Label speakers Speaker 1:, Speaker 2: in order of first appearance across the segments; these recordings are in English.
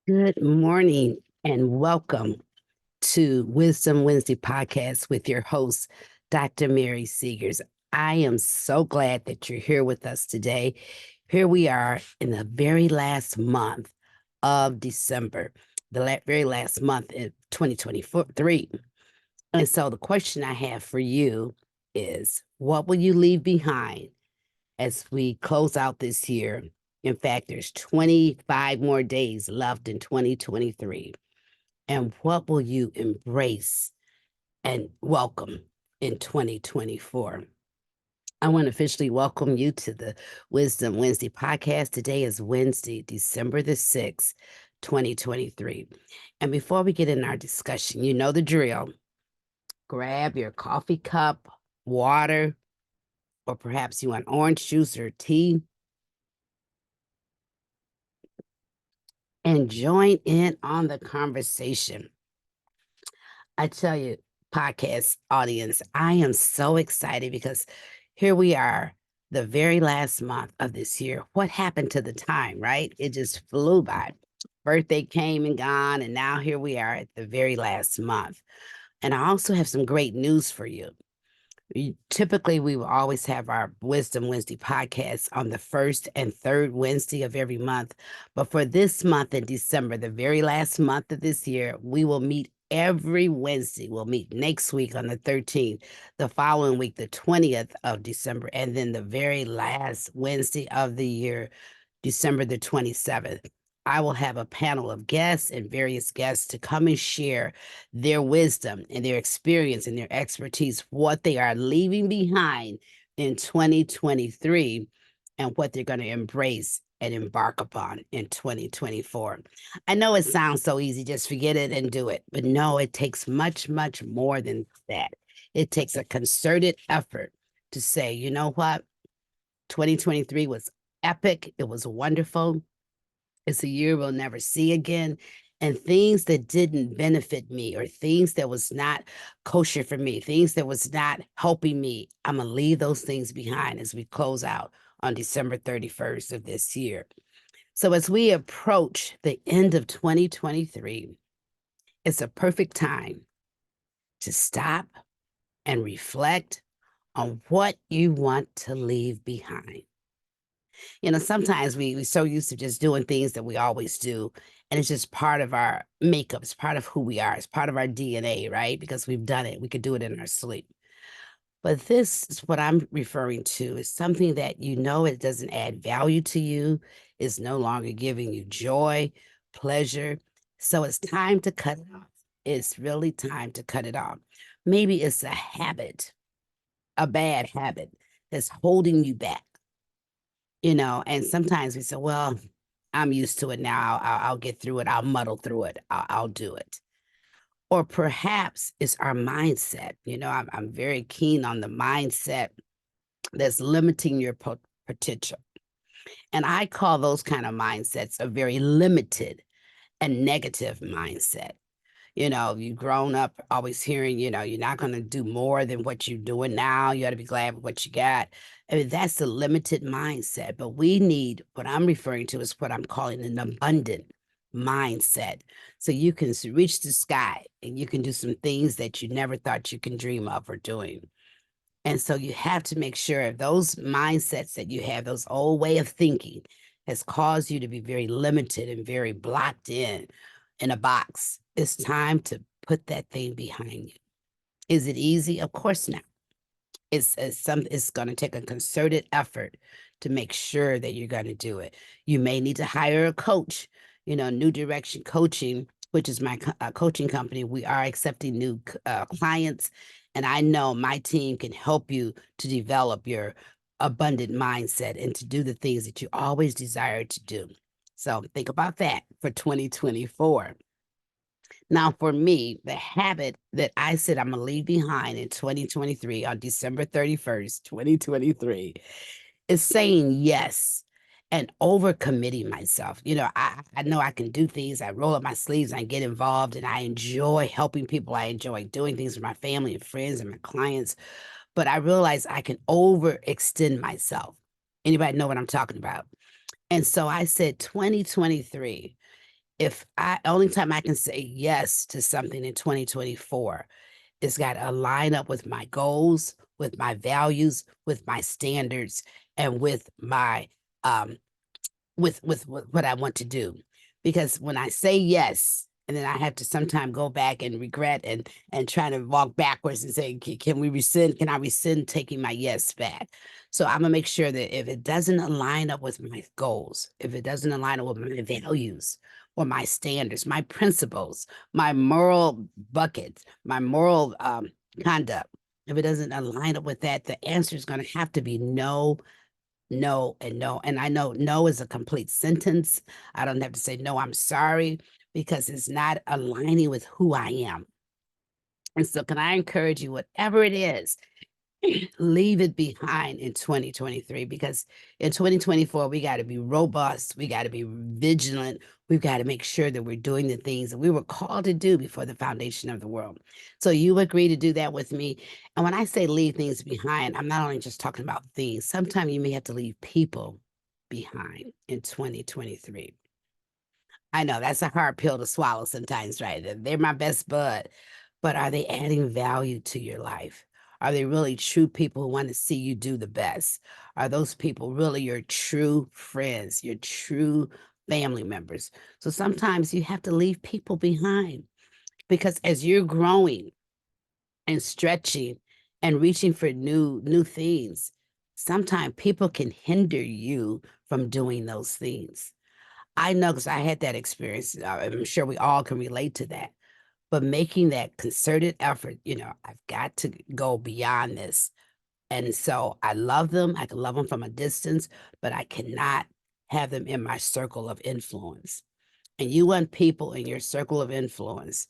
Speaker 1: Good morning and welcome to Wisdom Wednesday podcast with your host, Dr. Mary Segars. I am so glad that you're here with us today. Here we are in the very last month of December, the very last month in 2023. And so the question I have for you is, what will you leave behind as we close out this year? In fact, there's 25 more days left in 2023. And what will you embrace and welcome in 2024? I want to officially welcome you to the Wisdom Wednesday podcast. Today is Wednesday, December the 6th, 2023. And before we get in our discussion, you know the drill. Grab your coffee cup, water, or perhaps you want orange juice or tea, and join in on the conversation. I tell you, podcast audience, I am so excited because here we are, the very last month of this year. What happened to the time, right? It just flew by. Birthday came and gone, and now here we are at the very last month. And I also have some great news for you. Typically, we will always have our Wisdom Wednesday podcast on the first and third Wednesday of every month. But for this month in December, the very last month of this year, we will meet every Wednesday. We'll meet next week on the 13th, the following week, the 20th of December, and then the very last Wednesday of the year, December the 27th. I will have a panel of guests and various guests to come and share their wisdom and their experience and their expertise, what they are leaving behind in 2023 and what they're going to embrace and embark upon in 2024. I know it sounds so easy, just forget it and do it. But no, it takes much, much more than that. It takes a concerted effort to say, you know what? 2023 was epic. It was wonderful. It's a year we'll never see again. And things that didn't benefit me or things that was not kosher for me, things that was not helping me, I'm going to leave those things behind as we close out on December 31st of this year. So as we approach the end of 2023, it's a perfect time to stop and reflect on what you want to leave behind. Sometimes we so used to just doing things that we always do, and it's just part of our makeup. It's part of who we are. It's part of our DNA, right? Because we've done it. We could do it in our sleep. But this is what I'm referring to is something that it doesn't add value to you, is no longer giving you joy, pleasure. So it's time to cut it off. It's really time to cut it off. Maybe it's a habit, a bad habit that's holding you back, and sometimes we say, well, I'm used to it now. I'll get through it. I'll muddle through it. I'll do it. Or perhaps it's our mindset. I'm very keen on the mindset that's limiting your potential. And I call those kind of mindsets a very limited and negative mindset. You've grown up always hearing, you're not going to do more than what you're doing now. You ought to be glad with what you got. I mean, that's the limited mindset. But we need what I'm referring to is what I'm calling an abundant mindset. So you can reach the sky and you can do some things that you never thought you can dream of or doing. And so you have to make sure if those mindsets that you have, those old way of thinking, has caused you to be very limited and very blocked in a box. It's time to put that thing behind you. Is it easy? Of course not. It's going to take a concerted effort to make sure that you're going to do it. You may need to hire a coach. New Direction Coaching, which is my coaching company. We are accepting new clients, and I know my team can help you to develop your abundant mindset and to do the things that you always desire to do. So think about that for 2024. Now, for me, the habit that I said I'm going to leave behind in 2023 on December 31st, 2023, is saying yes and overcommitting myself. I know I can do things. I roll up my sleeves and I get involved and I enjoy helping people. I enjoy doing things with my family and friends and my clients. But I realize I can overextend myself. Anybody know what I'm talking about? And so I said 2023 if I only time I can say yes to something in 2024, it's gotta line up with my goals, with my values, with my standards, and with my, um with what I want to do. Because when I say yes, and then I have to sometime go back and regret and try to walk backwards and say, Can we rescind? Can I rescind taking my yes back?" So I'm gonna make sure that if it doesn't align up with my goals, if it doesn't align up with my values or my standards, my principles, my moral buckets, my moral conduct, if it doesn't align up with that, the answer is gonna have to be no, no, and no. And I know no is a complete sentence. I don't have to say, no, I'm sorry, because it's not aligning with who I am. And so, can I encourage you, whatever it is, leave it behind in 2023, because in 2024, we got to be robust. We got to be vigilant. We've got to make sure that we're doing the things that we were called to do before the foundation of the world. So you agree to do that with me. And when I say leave things behind, I'm not only just talking about things. Sometimes you may have to leave people behind in 2023. I know that's a hard pill to swallow sometimes, right? They're my best bud, but are they adding value to your life? Are they really true people who want to see you do the best? Are those people really your true friends, your true family members? So sometimes you have to leave people behind, because as you're growing and stretching and reaching for new things, sometimes people can hinder you from doing those things. I know, because I had that experience. I'm sure we all can relate to that. But making that concerted effort, I've got to go beyond this. And so I love them. I can love them from a distance, but I cannot have them in my circle of influence. And you want people in your circle of influence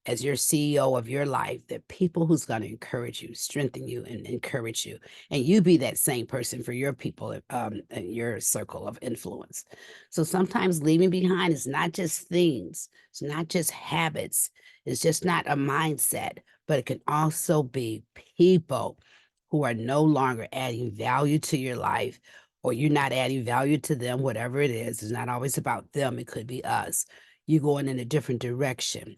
Speaker 1: as your CEO of your life, that people who's going to encourage you, strengthen you, and encourage you. And you be that same person for your people in your circle of influence. So sometimes leaving behind is not just things, it's not just habits, it's just not a mindset, but it can also be people who are no longer adding value to your life, or you're not adding value to them, whatever it is. It's not always about them, it could be us. You're going in a different direction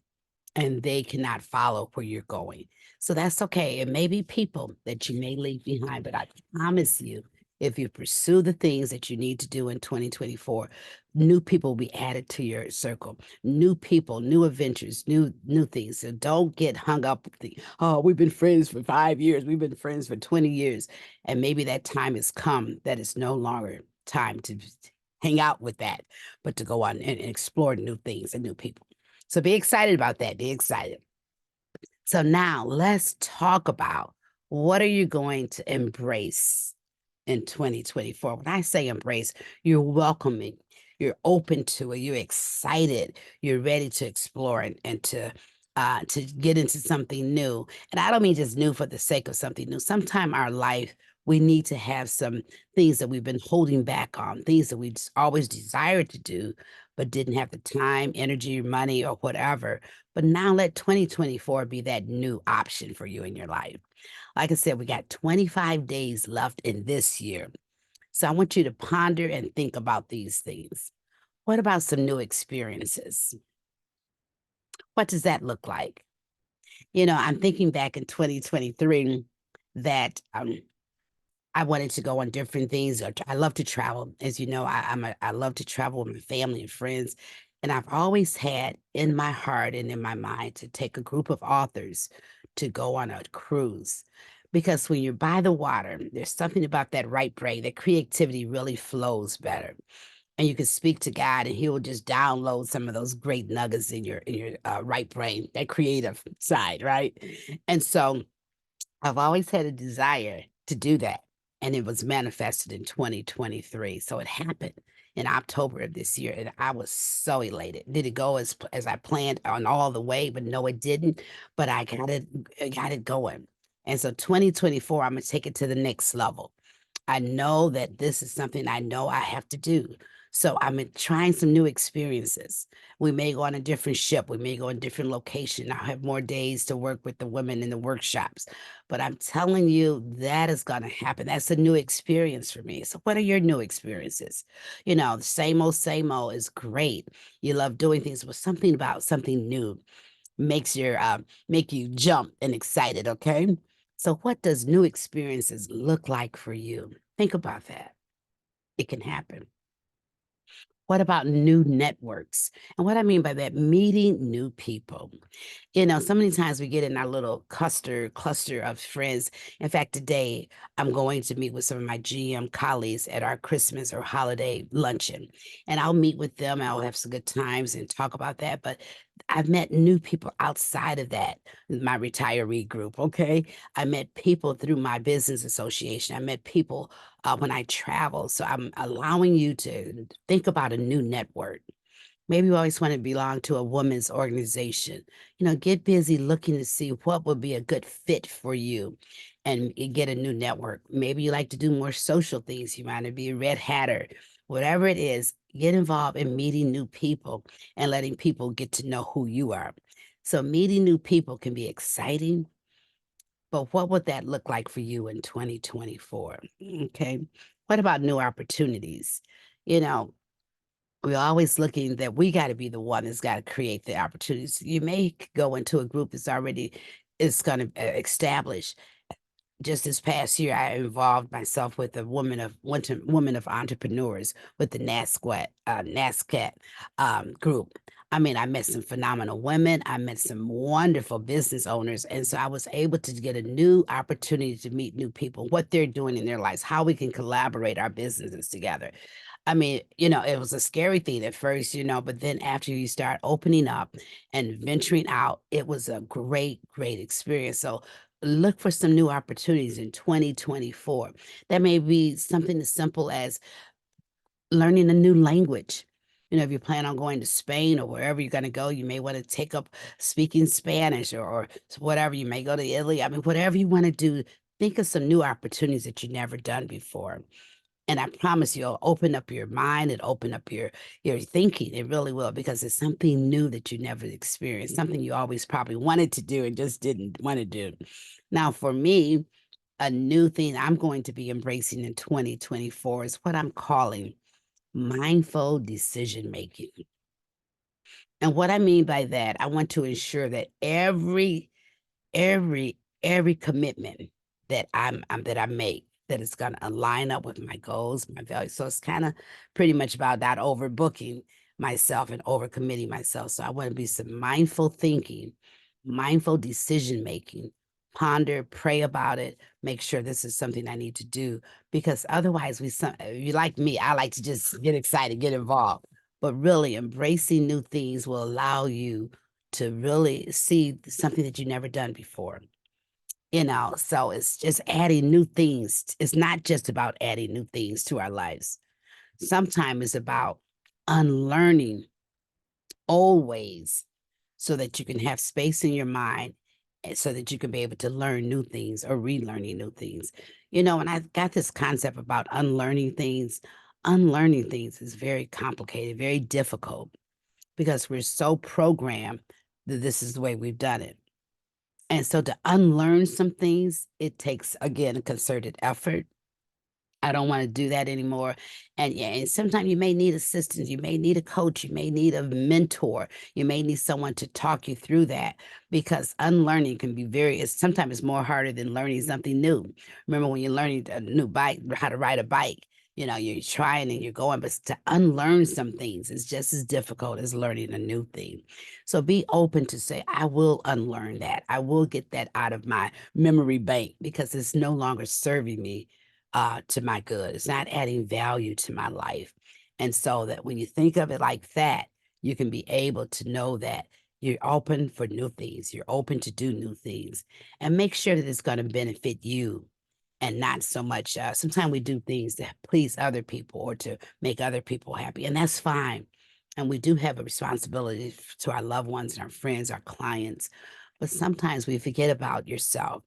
Speaker 1: and they cannot follow where you're going. So that's okay. It may be people that you may leave behind, but I promise you, if you pursue the things that you need to do in 2024, new people will be added to your circle. New people, new adventures, new things. So don't get hung up with oh, we've been friends for 5 years, we've been friends for 20 years. And maybe that time has come that it's no longer time to hang out with that, but to go on and explore new things and new people. So be excited about that. Be excited. So now let's talk about, what are you going to embrace in 2024? When I say embrace, you're welcoming, you're open to it, you're excited, you're ready to explore and to get into something new. And I don't mean just new for the sake of something new. Sometime our life, we need to have some things that we've been holding back on, things that we just always desired to do, but didn't have the time, energy, money, or whatever. But now let 2024 be that new option for you in your life. Like I said, we got 25 days left in this year. So I want you to ponder and think about these things. What about some new experiences? What does that look like? I'm thinking back in 2023 that I wanted to go on different things. I love to travel. As you know, I love to travel with my family and friends. And I've always had in my heart and in my mind to take a group of authors to go on a cruise. Because when you're by the water, there's something about that right brain, that creativity really flows better. And you can speak to God and he will just download some of those great nuggets in your right brain, that creative side, right? And so I've always had a desire to do that, and it was manifested in 2023. So it happened in October of this year, and I was so elated. Did it go as I planned on all the way? But no, it didn't. But I got it going. And so 2024, I'm gonna take it to the next level. I know that this is something I know I have to do. So trying some new experiences. We may go on a different ship. We may go in a different location. I'll have more days to work with the women in the workshops. But I'm telling you, that is going to happen. That's a new experience for me. So, what are your new experiences? The same old is great. You love doing things, but something about something new make you jump and excited. Okay. So, what does new experiences look like for you? Think about that. It can happen. What about new networks? And what I mean by that, meeting new people. So many times we get in our little cluster of friends. In fact, today I'm going to meet with some of my GM colleagues at our Christmas or holiday luncheon. And I'll meet with them. I'll have some good times and talk about that. But I've met new people outside of that, my retiree group. Okay. I met people through my business association. I met people when I travel. So I'm allowing you to think about a new network. Maybe you always want to belong to a women's organization. Get busy looking to see what would be a good fit for you and get a new network. Maybe you like to do more social things. You want to be a red hatter. Whatever it is, get involved in meeting new people and letting people get to know who you are. So, meeting new people can be exciting, but what would that look like for you in 2024? Okay. What about new opportunities? You know, we're always looking that we got to be the one that's got to create the opportunities. You may go into a group that's already is going to establish. Just this past year, I involved myself with a woman of entrepreneurs with the NASCAT group. I mean, I met some phenomenal women. I met some wonderful business owners, and so I was able to get a new opportunity to meet new people, what they're doing in their lives, how we can collaborate our businesses together. I mean, it was a scary thing at first, but then after you start opening up and venturing out, it was a great, great experience. So look for some new opportunities in 2024. That may be something as simple as learning a new language. If you plan on going to Spain or wherever you're going to go, you may want to take up speaking Spanish or whatever. You may go to Italy. I mean, whatever you want to do, think of some new opportunities that you've never done before. And I promise you, it'll open up your mind and open up your thinking. It really will, because it's something new that you never experienced, something you always probably wanted to do and just didn't want to do. Now, for me, a new thing I'm going to be embracing in 2024 is what I'm calling mindful decision making. And what I mean by that, I want to ensure that every commitment that I make, that it's gonna align up with my goals, my values. So it's kind of pretty much about not overbooking myself and overcommitting myself. So I want to be some mindful thinking, mindful decision making, ponder, pray about it, make sure this is something I need to do. Because otherwise, you like me, I like to just get excited, get involved. But really, embracing new things will allow you to really see something that you've never done before. So it's just adding new things. It's not just about adding new things to our lives. Sometimes it's about unlearning old ways so that you can have space in your mind and so that you can be able to learn new things or relearning new things. And I got this concept about unlearning things is very complicated, very difficult because we're so programmed that this is the way we've done it. And so to unlearn some things, it takes, again, a concerted effort. I don't want to do that anymore. And yeah, and sometimes you may need assistance, you may need a coach, you may need a mentor, you may need someone to talk you through that, because unlearning can be sometimes it's more harder than learning something new. Remember when you're learning a new bike, how to ride a bike, you're trying and you're going, but to unlearn some things is just as difficult as learning a new thing. So be open to say, I will unlearn that. I will get that out of my memory bank because it's no longer serving me to my good. It's not adding value to my life. And so that when you think of it like that, you can be able to know that you're open for new things. You're open to do new things and make sure that it's going to benefit you and not so much. Sometimes we do things to please other people or to make other people happy, and that's fine. And we do have a responsibility to our loved ones and our friends, our clients. But sometimes we forget about yourself,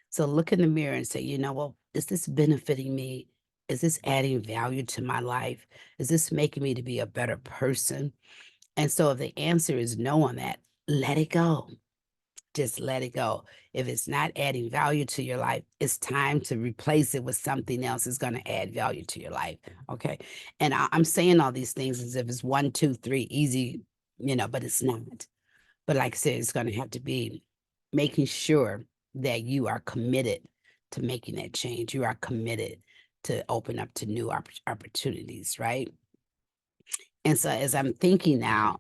Speaker 1: so look in the mirror and say, well, is this benefiting me? Is this adding value to my life? Is this making me to be a better person? And so if the answer is no on that, let it go. Just let it go. If it's not adding value to your life, it's time to replace it with something else that's going to add value to your life. Okay. And I'm saying all these things as if it's one, two, three, easy, but it's not. But like I said, it's going to have to be making sure that you are committed to making that change. You are committed to open up to new opportunities, right? And so as I'm thinking now,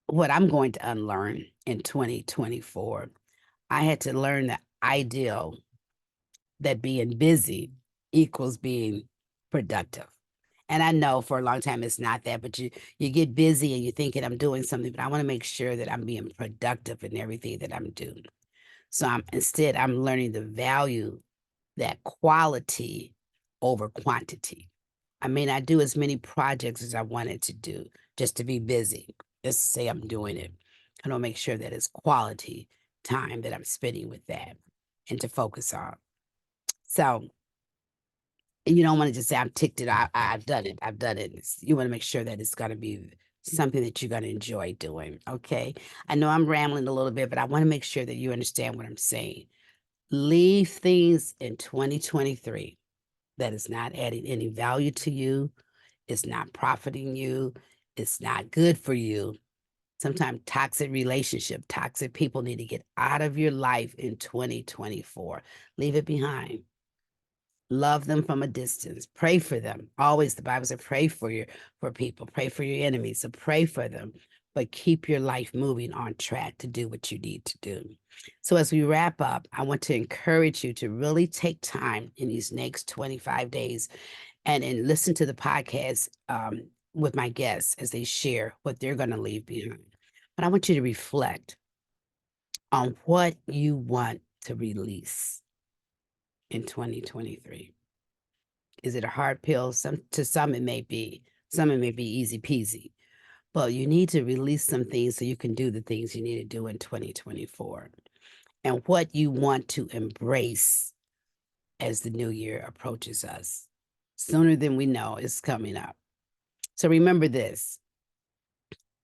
Speaker 1: what I'm going to unlearn in 2024, I had to learn the ideal that being busy equals being productive. And I know for a long time it's not that, but you get busy and you're thinking I'm doing something, but I want to make sure that I'm being productive in everything that I'm doing. So I'm learning the value that quality over quantity. I may not do as many projects as I wanted to do just to be busy, just to say I'm doing it. I don't make sure that it's quality time that I'm spending with that and to focus on. So you don't want to just say I'm ticked it. I've done it. I've done it. You want to make sure that it's going to be something that you're going to enjoy doing. Okay. I know I'm rambling a little bit, but I want to make sure that you understand what I'm saying. Leave things in 2023 that is not adding any value to you. It's not profiting you. It's not good for you. Sometimes toxic relationship, toxic people need to get out of your life in 2024. Leave it behind. Love them from a distance. Pray for them. Always the Bible says pray for people. Pray for your enemies. So pray for them, but keep your life moving on track to do what you need to do. So as we wrap up, I want to encourage you to really take time in these next 25 days and listen to the podcast with my guests as they share what they're going to leave behind. But I want you to reflect on what you want to release in 2023. Is it a hard pill? Some it may be. Some it may be easy peasy. But you need to release some things so you can do the things you need to do in 2024. And what you want to embrace as the new year approaches us. Sooner than we know, it's coming up. So remember this: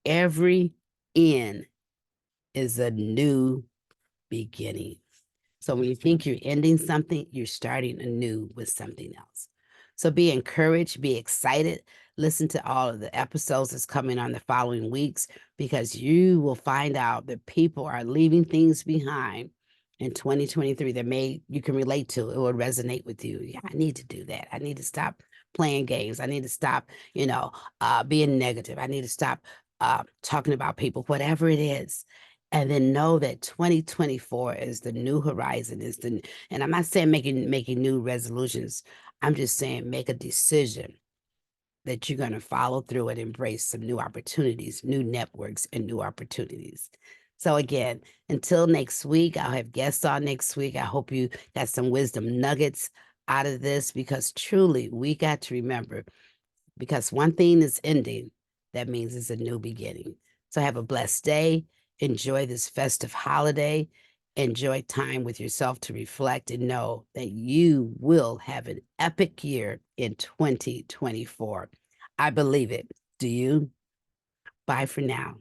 Speaker 1: every end is a new beginning. So when you think you're ending something, you're starting anew with something else. So be encouraged, be excited. Listen to all of the episodes that's coming on the following weeks because you will find out that people are leaving things behind in 2023 that you can relate to. It will resonate with you. Yeah, I need to do that. I need to stop playing games. I need to stop, being negative. I need to stop talking about people, whatever it is. And then know that 2024 is the new horizon, and I'm not saying making new resolutions. I'm just saying make a decision that you're going to follow through and embrace some new opportunities, new networks, and new opportunities. So again, until next week, I'll have guests on next week. I hope you got some wisdom nuggets out of this because truly we got to remember because one thing is ending, that means it's a new beginning. So have a blessed day. Enjoy this festive holiday. Enjoy time with yourself to reflect and know that you will have an epic year in 2024. I believe it. Do you? Bye for now.